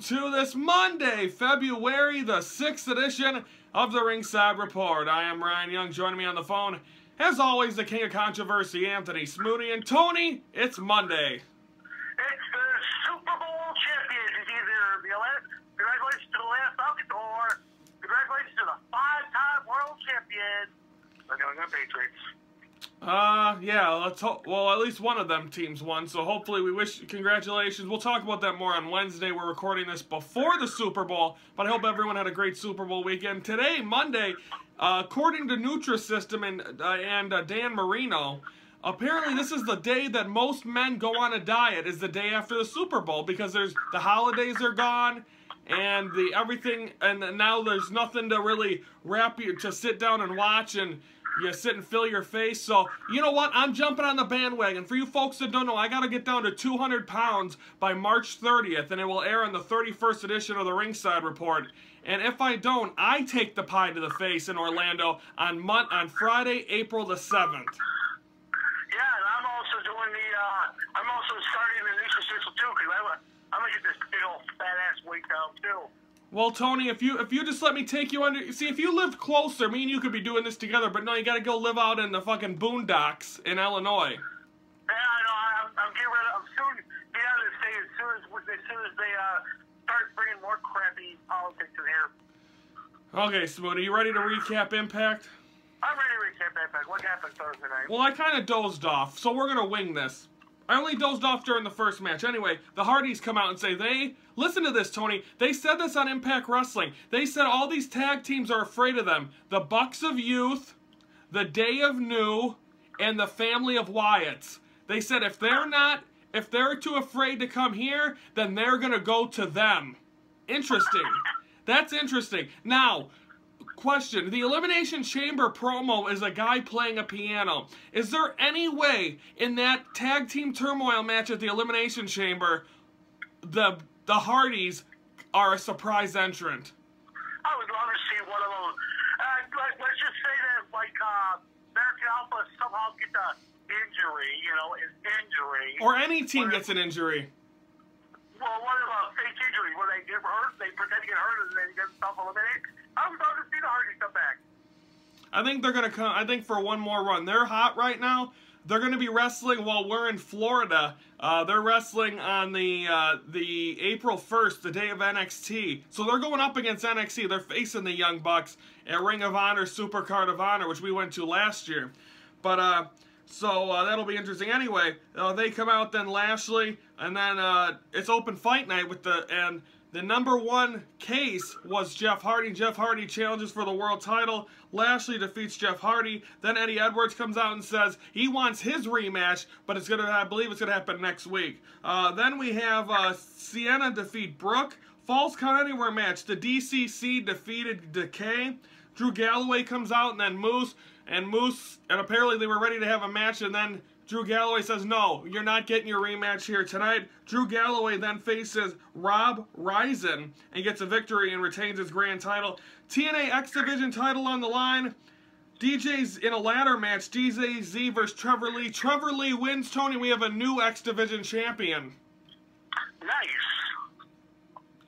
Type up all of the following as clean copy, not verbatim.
to this Monday, February the 6th edition of the Ringside Report. I am Ryan Young. Joining me on the phone, as always, the king of controversy, Anthony Smoody. And Tony, it's Monday. It's the Super Bowl champions. It's either the congratulations to the last Falcons or congratulations to the 5-time world champion, the New England Patriots. Yeah, let's hope. Well, at least one of them teams won, so hopefully we wish congratulations. We'll talk about that more on Wednesday. We're recording this before the Super Bowl, but I hope everyone had a great Super Bowl weekend. Today, Monday, according to Nutrisystem and Dan Marino, apparently this is the day that most men go on a diet, is the day after the Super Bowl, because the holidays are gone, and everything, and now there's nothing to really wrap you to sit down and watch, and you sit and fill your face. So, you know what? I'm jumping on the bandwagon. For you folks that don't know, I got to get down to 200 pounds by March 30th, and it will air on the 31st edition of the Ringside Report. And if I don't, I take the pie to the face in Orlando on Friday, April the 7th. Yeah, and I'm also doing I'm also starting the Nutrisystem too, because I'm going to get this big old fat ass weight down too. Well, Tony, if you just let me take you under... See, if you lived closer, me and you could be doing this together, but no, you gotta go live out in the fucking boondocks in Illinois. Yeah, I know. I'm getting rid of... I'm soon get out of the state as soon as they start bringing more crappy politics in here. Okay, Smoody, you ready to recap Impact? I'm ready to recap Impact. What happened Thursday night? Well, I kind of dozed off, so we're gonna wing this. I only dozed off during the first match. Anyway, the Hardys come out and say listen to this, Tony. They said this on Impact Wrestling. They said all these tag teams are afraid of them. The Bucks of Youth, the Day of New, and the Family of Wyatts. They said if they're too afraid to come here, then they're gonna go to them. Interesting. That's interesting. Now, question, the Elimination Chamber promo is a guy playing a piano. Is there any way in that tag team turmoil match at the Elimination Chamber the Hardys are a surprise entrant? I would love to see one of those. Let's just say that, American Alpha somehow gets an injury, Or any team gets an injury. Well, what about fake injury? Where they get hurt, they pretend to get hurt, and then get self-eliminate? I would love to see the Hardys come back. I think they're going to come, I think for one more run. They're hot right now. They're going to be wrestling while we're in Florida. They're wrestling on the April 1st, the day of NXT. So they're going up against NXT. They're facing the Young Bucks at Ring of Honor, Supercard of Honor, which we went to last year. But, so that'll be interesting. Anyway, they come out, then Lashley, and then it's open fight night with the number one case was Jeff Hardy. Jeff Hardy challenges for the world title. Lashley defeats Jeff Hardy. Then Eddie Edwards comes out and says he wants his rematch, but I believe it's gonna happen next week. Then we have Sienna defeat Brooke. Falls Count Anywhere match. The DCC defeated Decay. Drew Galloway comes out, and then Moose, and apparently they were ready to have a match, and then Drew Galloway says, no, you're not getting your rematch here tonight. Drew Galloway then faces Rob Risen and gets a victory and retains his grand title. TNA X Division title on the line. DJ's in a ladder match. DJZ versus Trevor Lee. Trevor Lee wins, Tony. We have a new X Division champion. Nice.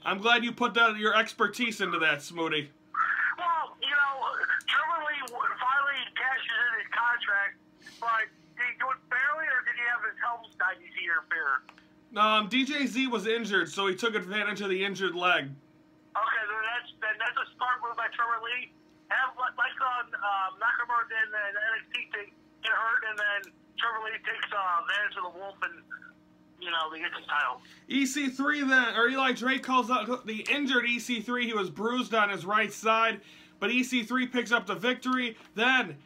I'm glad you put your expertise into that, Smoody. Well, Trevor Lee finally cashes in his contract, but did he do it fairly, or did he have his helmet side interfere? DJZ was injured, so he took advantage of the injured leg. Okay, then that's a smart move by Trevor Lee. Have like on Nakamura and NXT get hurt, and then Trevor Lee takes advantage of the Wolf, and they get his title. EC3 then, or Eli Drake calls out the injured EC3. He was bruised on his right side, but EC3 picks up the victory. Then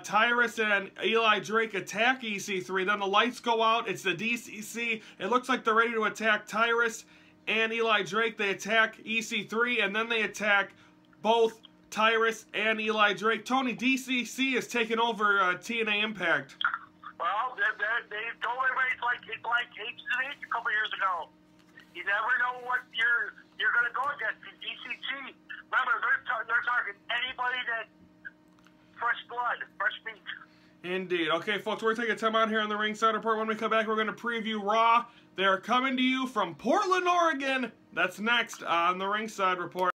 Tyrus and Eli Drake attack EC3. Then the lights go out. It's the DCC. It looks like they're ready to attack Tyrus and Eli Drake. They attack EC3, and then they attack both Tyrus and Eli Drake. Tony, DCC is taking over TNA Impact. Well, they told everybody it's like H&H a couple years ago. You never know what you're going to go against. DCC, remember, they're targeting anybody that fresh blood, fresh meat. Indeed. Okay, folks, we're taking time out here on the Ringside Report. When we come back, we're going to preview Raw. They're coming to you from Portland, Oregon, That's next on the Ringside Report.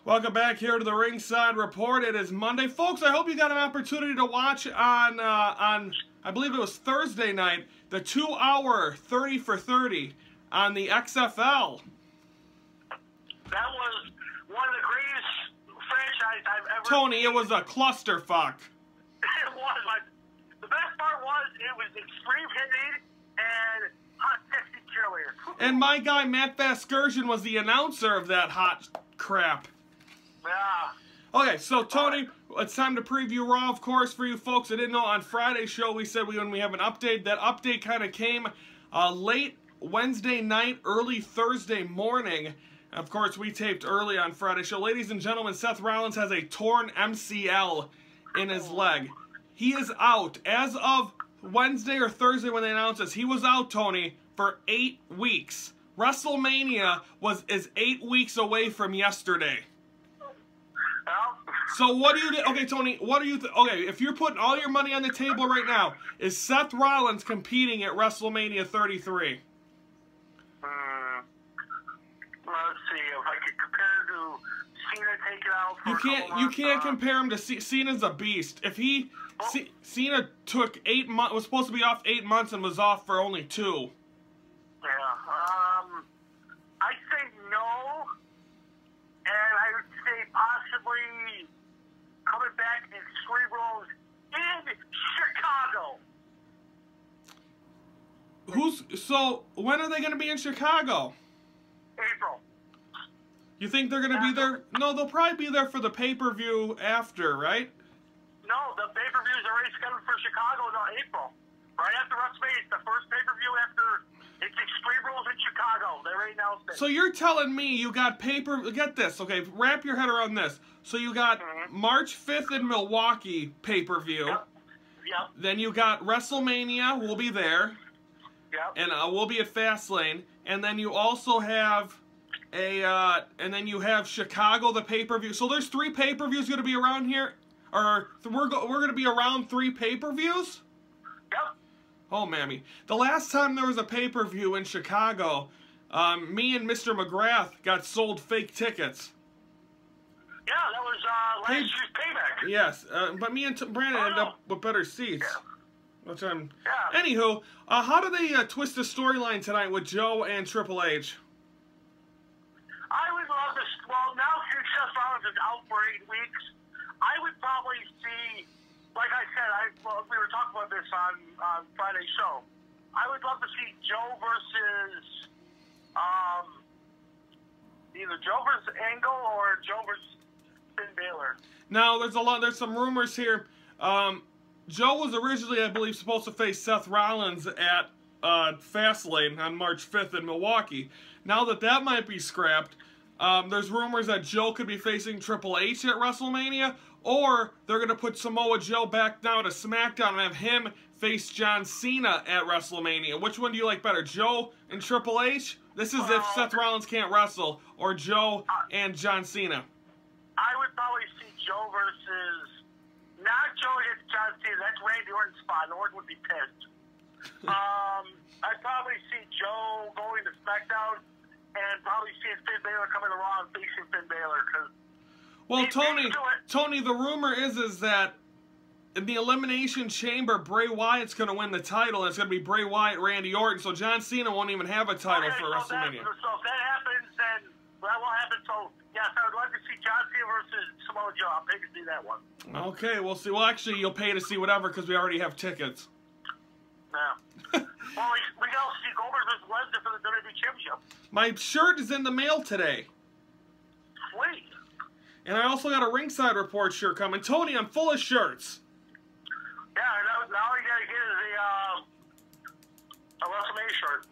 Welcome back here to the Ringside Report. It is Monday, folks. I hope you got an opportunity to watch on I believe it was Thursday night, the 2-hour 30 for 30 on the XFL. That was one of the greatest franchise I've ever Tony, seen. it was a clusterfuck. It was. The best part was it was extreme hitting and hot, sexy cheerleaders. And my guy Matt Vasgersian was the announcer of that hot crap. Yeah. Okay, so Tony, it's time to preview Raw, of course, for you folks. I didn't know on Friday's show we said when we have an update. That update kind of came late Wednesday night, early Thursday morning. Of course, we taped early on Friday's show. Ladies and gentlemen, Seth Rollins has a torn MCL in his leg. He is out. As of Wednesday or Thursday when they announced this, he was out, Tony, for 8 weeks. WrestleMania is 8 weeks away from yesterday. So what do you... Okay, Tony, what do you... Okay, if you're putting all your money on the table right now, is Seth Rollins competing at WrestleMania 33? Let's see if I could compare to Cena taking out for You can't compare him to Cena's a beast. If he... Cena took 8 months... Was supposed to be off 8 months and was off for only 2. Yeah, I think no. And I would say possibly coming back in Cerebrals in Chicago. So, when are they going to be in Chicago? April. You think they're going to be there? No, they'll probably be there for the pay-per-view after, right? No, the pay-per-view is already scheduled for Chicago in April. Right after WrestleMania, it's the first pay-per-view after... It's Extreme Rules in Chicago. They already announced it. So you're telling me you got Get this, okay? Wrap your head around this. So you got March 5th in Milwaukee pay-per-view. Yep. Then you got WrestleMania. We'll be there. Yep. And we'll be at Fastlane. And then you also have and then you have Chicago, the pay-per-view. So there's 3 pay-per-views going to be around here. Or we're going to be around 3 pay-per-views. Yep. Oh, mammy. The last time there was a pay-per-view in Chicago, me and Mr. McGrath got sold fake tickets. Yeah, that was last year's Payback. Yes, but me and Brandon ended up with better seats. Yeah. Which I'm... Yeah. Anywho, how do they twist the storyline tonight with Joe and Triple H? I would love to... Well, now since Seth Rollins is out for 8 weeks, I would probably see... Like I said, we were talking about this on Friday's show. I would love to see Joe versus either Joe versus Angle or Joe versus Finn Balor. Now, there's some rumors here. Joe was originally, I believe, supposed to face Seth Rollins at Fastlane on March 5th in Milwaukee. Now that might be scrapped, there's rumors that Joe could be facing Triple H at WrestleMania. Or they're going to put Samoa Joe back down to Smackdown and have him face John Cena at WrestleMania. Which one do you like better, Joe and Triple H? This is if Seth Rollins can't wrestle. Or Joe and John Cena. I would probably see Joe versus... Not Joe against John Cena. That's Randy Orton's spot. Orton would be pissed. I'd probably see Joe going to Smackdown and probably seeing Finn Balor coming to Raw and facing Finn Balor because... Well, Tony, the rumor is that in the Elimination Chamber, Bray Wyatt's going to win the title, and it's going to be Bray Wyatt, Randy Orton, so John Cena won't even have a title for WrestleMania. So if that happens, then that will happen. So, yes, I would like to see John Cena versus Samoa Joe. I'll pay to see that one. Okay, we'll see. Well, actually, you'll pay to see whatever because we already have tickets. Yeah. Well, we got to see Goldberg versus Lesnar for the WWE Championship. My shirt is in the mail today. Sweet. And I also got a Ringside Report shirt coming. Tony, I'm full of shirts. Yeah, now you got to get a WrestleMania shirt.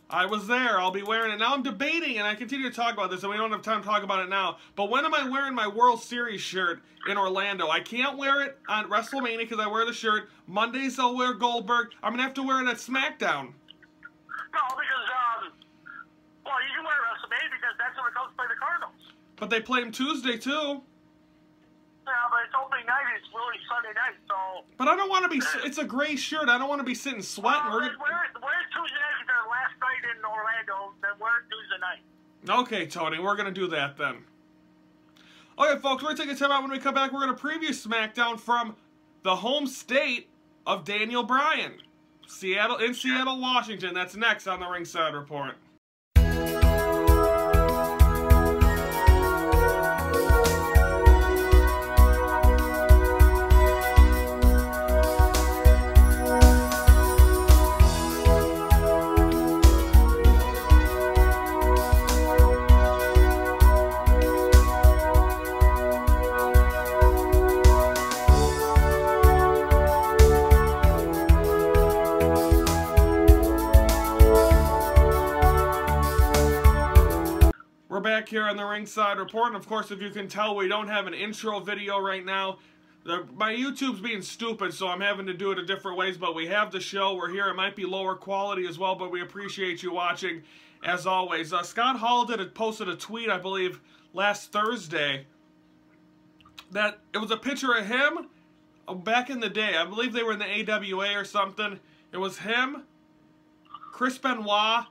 I was there. I'll be wearing it. Now I'm debating, and I continue to talk about this, and we don't have time to talk about it now. But when am I wearing my World Series shirt in Orlando? I can't wear it on WrestleMania because I wear the shirt. Mondays I'll wear Goldberg. I'm going to have to wear it at Smackdown. No, because, well, you can wear WrestleMania because that's when it comes to play the Cardinals. But they play them Tuesday, too. Yeah, but it's opening night. It's really Sunday night, so. But I don't want to be. It's a gray shirt. I don't want to be sitting sweating. We're Tuesday night. It's our last night in Orlando. Then we're Tuesday night. Okay, Tony, we're gonna do that then. Okay, folks, we're gonna take a time out. When we come back, we're gonna preview SmackDown from the home state of Daniel Bryan, Seattle, Washington. That's next on the Ringside Report. We're back here on the Ringside Report, and of course, if you can tell, we don't have an intro video right now. My YouTube's being stupid, so I'm having to do it in different ways, but we have the show. We're here. It might be lower quality as well, but we appreciate you watching, as always. Scott Hall posted a tweet, I believe, last Thursday, that it was a picture of him back in the day. I believe they were in the AWA or something. It was him, Chris Benoit,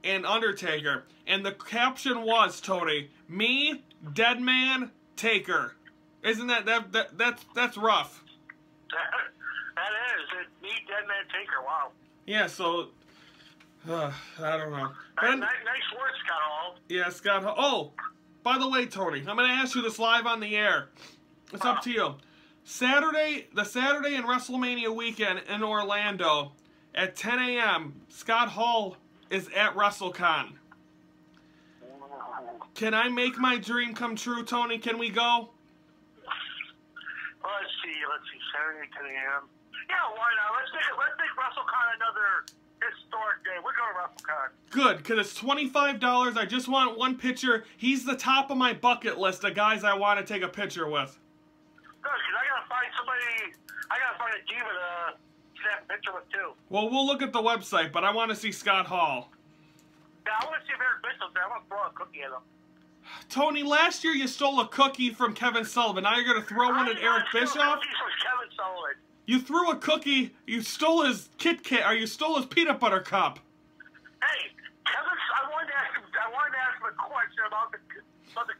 and Undertaker. And the caption was, Tony, me, dead man, Taker. Isn't that's rough? That is. It's me, dead man, Taker. Wow. Yeah, so I don't know. Nice words, Scott Hall. Yeah, Scott Hall. Oh, by the way, Tony, I'm going to ask you this live on the air. It's up to you. The Saturday and WrestleMania weekend in Orlando at 10 a.m., Scott Hall is at WrestleCon. Can I make my dream come true, Tony? Can we go? Let's see. Saturday, 10 a.m. Yeah, why not? Let's make WrestleCon another historic day. We're going to WrestleCon. Good, because it's $25. I just want one picture. He's the top of my bucket list of guys I want to take a picture with. Good, because I got to find somebody. I got to find a diva to snap a picture with, too. Well, we'll look at the website, but I want to see Scott Hall. Yeah, I want to see if Eric Bischoff's there. I want to throw a cookie at him. Tony, last year you stole a cookie from Kevin Sullivan. Now you're going to throw one at Eric Bischoff? Cookies from Kevin Sullivan. You threw a cookie. You stole his Kit Kat, or you stole his peanut butter cup. Hey, Kevin, I wanted to ask him a question about the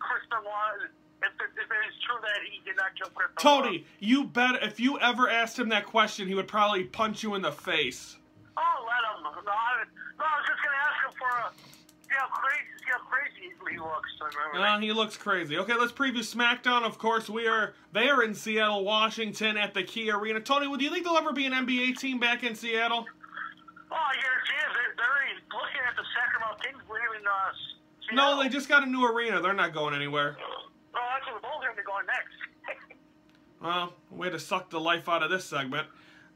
Chris Benoit. If it is true that he did not kill Chris Benoit. Tony, you bet if you ever asked him that question, he would probably punch you in the face. Oh, let him. No, I was just going to ask him for see how crazy he looks. He looks crazy. Okay, let's preview SmackDown. Of course, they are in Seattle, Washington at the Key Arena. Tony, do you think there'll ever be an NBA team back in Seattle? Oh, I guarantee it. They're looking at the Sacramento Kings leaving Seattle. No, they just got a new arena. They're not going anywhere. Oh, that's where the Bulls are going to be going next. Well, way to suck the life out of this segment.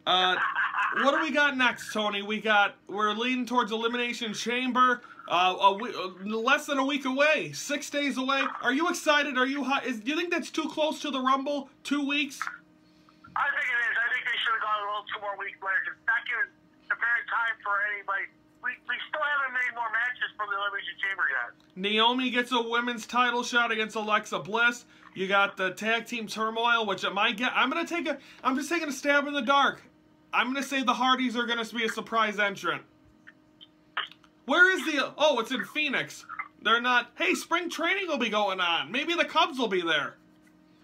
What do we got next, Tony? We're leading towards Elimination Chamber. Less than a week away, 6 days away. Are you excited? Are you hot? Do you think that's too close to the Rumble? 2 weeks? I think it is. I think they should have gone a little 2 more weeks later. It's not giving a fair time for anybody. We still haven't made more matches from the Elimination Chamber yet. Naomi gets a women's title shot against Alexa Bliss. You got the tag team turmoil, which I'm just taking a stab in the dark. I'm going to say the Hardys are going to be a surprise entrant. Where is oh, it's in Phoenix. They're not, hey, spring training will be going on. Maybe the Cubs will be there.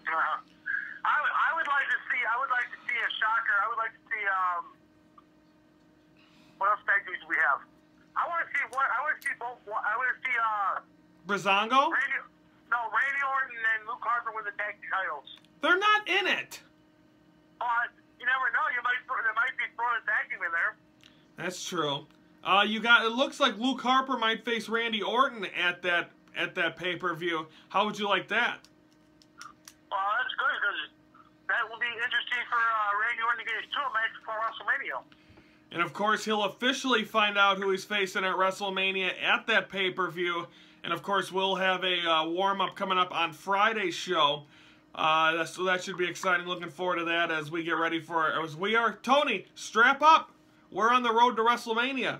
I would like to see a shocker. I would like to see, what else tag teams do we have? I want to see Breezango? Randy Orton and Luke Harper win the tag titles. They're not in it. You never know. They might be throwing a tag team in there. That's true. It looks like Luke Harper might face Randy Orton at that pay-per-view. How would you like that? Well, that's good because that will be interesting for Randy Orton to get his tour match before WrestleMania. And of course, he'll officially find out who he's facing at WrestleMania at that pay-per-view. And of course, we'll have a warm-up coming up on Friday's show. So that should be exciting. Looking forward to that as we get ready for it. As we are, Tony, strap up. We're on the road to WrestleMania.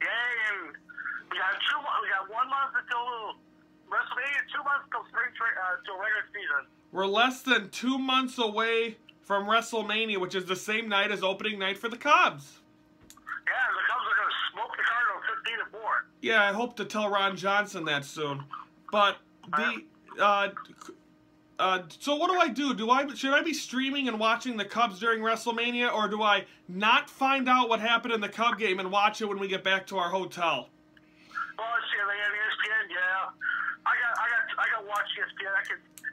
Yay, and we got 1 month until WrestleMania, 2 months until spring till regular season. We're less than 2 months away from WrestleMania, which is the same night as opening night for the Cubs. Yeah, the Cubs are going to smoke the Cardinals 15-4. Yeah, I hope to tell Ron Johnson that soon. But so what do I do? Should I be streaming and watching the Cubs during WrestleMania, or do I not find out what happened in the Cub game and watch it when we get back to our hotel? Well, let's see, they have ESPN, yeah. I got watch ESPN.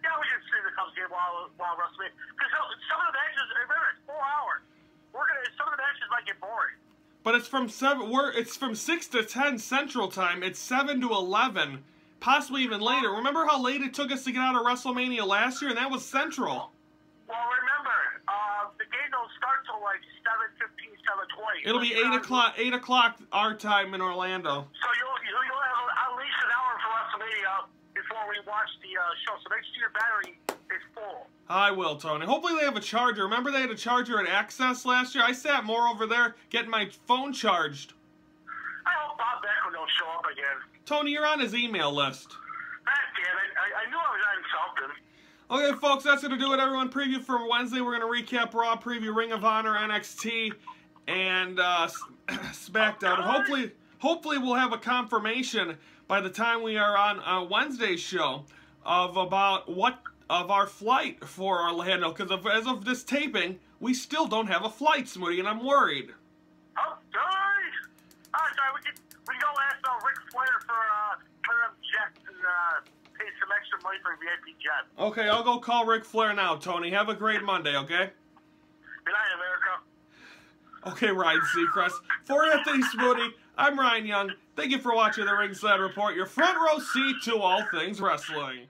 We can see the Cubs game while WrestleMania. Because some of the matches, remember, it's 4 hours. Some of the matches might get boring. But it's from 6 to 10 Central Time. It's 7 to 11, possibly even later. Remember how late it took us to get out of WrestleMania last year, and that was Central. Well, remember, the game don't start till like 7:15, 7:20. It'll be 8 o'clock our time in Orlando. So you'll have at least an hour for WrestleMania before we watch the show. So make sure your battery is full. I will, Tony. Hopefully they have a charger. Remember they had a charger at Access last year? I sat more over there getting my phone charged. I hope Bob Becker don't show up again. Tony, you're on his email list. God damn it. I knew I was on something. Okay, folks, that's going to do it, everyone. Preview for Wednesday. We're going to recap Raw, preview Ring of Honor, NXT, and Smackdown. Hopefully we'll have a confirmation by the time we are on Wednesday's show of our flight for Orlando. Because as of this taping, we still don't have a flight, Smoody, and I'm worried. Oh, nice. All right, sorry, we can go ask Ric Flair for them jets and pay some extra money for a VIP jet. Okay, I'll go call Ric Flair now, Tony. Have a great Monday, okay? Good night, America. Okay, Ryan Seacrest. For Anthony Smoody, I'm Ryan Young. Thank you for watching the Ringside Report, your front row seat to all things wrestling.